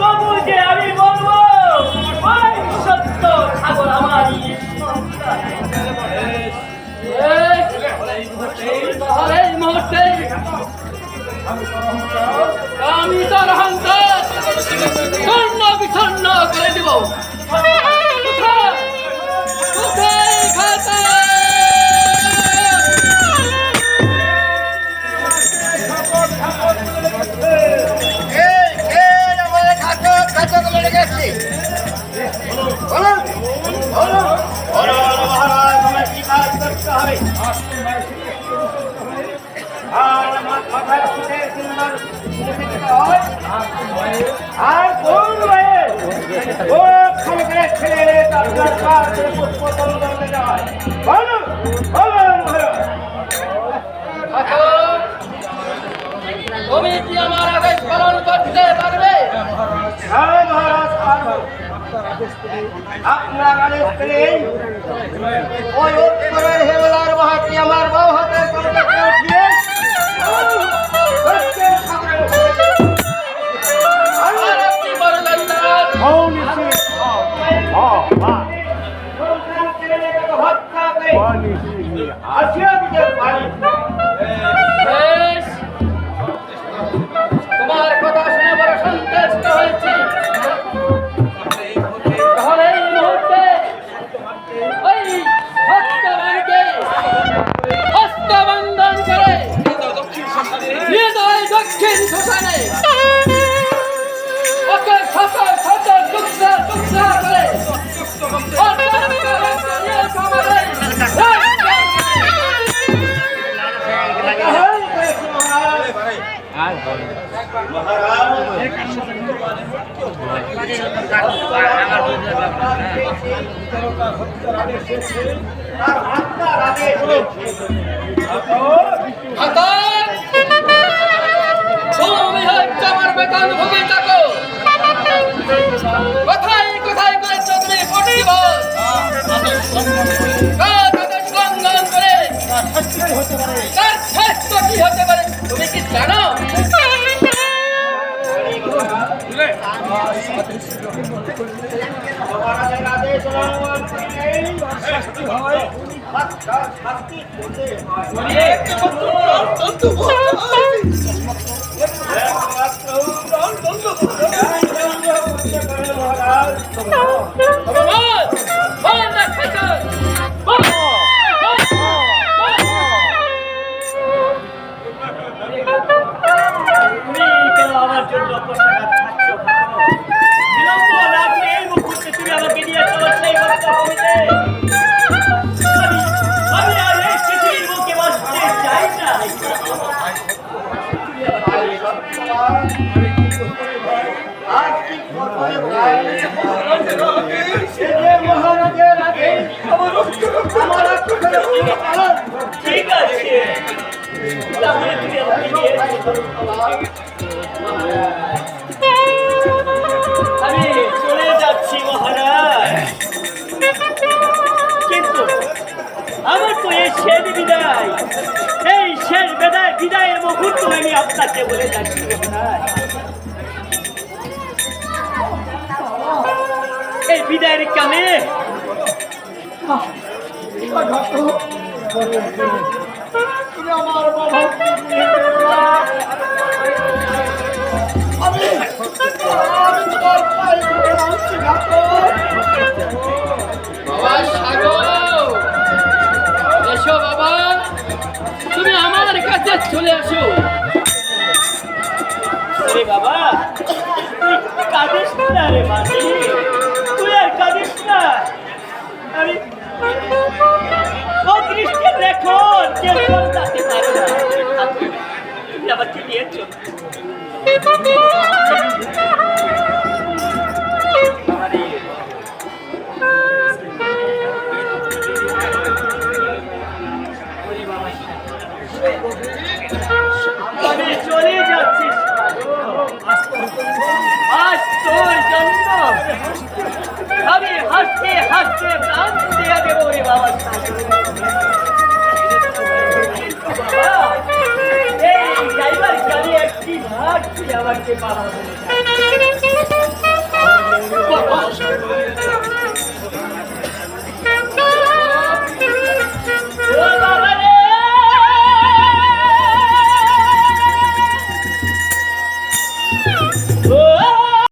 তবু যে আমি বলবো সত্য ঠাকুর আমারই এই মুহূর্তে আমি তার অহংকার ছন্ন বিছন্ন করে দেব। আর কোন ও খালকে ছেলে আপনার কাছে পুষ্পতন্ত্র যায় বলুন বলুন তুমি কি আমার আদেশ পালন করতে পারবে? হ্যাঁ মহারাজ পারব। আপনার আদেশ পেলে ওই উত্তরের হেমলার মহাটি আমার বাউ হাতে কলকাতা উঠিয়ে তোমার কথা শুনে বড় সন্তুষ্ট হয়েছি। তাহলে এই মুহূর্তে ওই ভক্তগণকে হস্তবন্ধন করে নিয়ে যায় দক্ষিণ শ্মশানে। ওকে শত শত টুকরা টুকরা করে তুমি হচ্ছে আমার বেতন ভোগী থাকো। কোথায় কোথায় করেছো তুমি প্রতিবাদ? সংগ্রাম করে তার শ্রেষ্ঠ কি হতে পারে তুমি কি জানো? আমার জন্য পোশাক খাচ্ছ বিলম্ব না করে এই মুহূর্তে তুমি আমাকে নিয়ে চলো সেই ভূমিতে। আমি আর এই পৃথিবীর বুকে বাঁচতে চাই না। ঠিক আছে তাহলে তুমি আমাকে নিয়ে আমি চলে যাচ্ছি মহারাজ, কিন্তু আমার তো এই শেষ বিদায়, এই শেষ বিদায়ের মুহূর্ত আমি আপনাকে বলে যাচ্ছি মহারাজ। এই বিদায়ের কালে আমার বাবা আমি তোমার পায়ে ধরে আসছি বাবা সাগর, এসো বাবা, তুমি আমার কাছে চলে আসো। রে বাবা তুই কাঁদিস না রে মাঝি, তুই আর কাঁদিস না। আমি অদৃষ্টে দেখো যে সন্তানকে পারে না, তুমি আমাকে নিয়েছো। আমি চলে যাচ্ছি আজ তোর জন্য আমি হাসতে হাসতে প্রাণ দিয়ে দেবো রে বাবা। এই ড্রাইভার গাড়ি একটি তুই আমাকে বাবা বলে ডাক।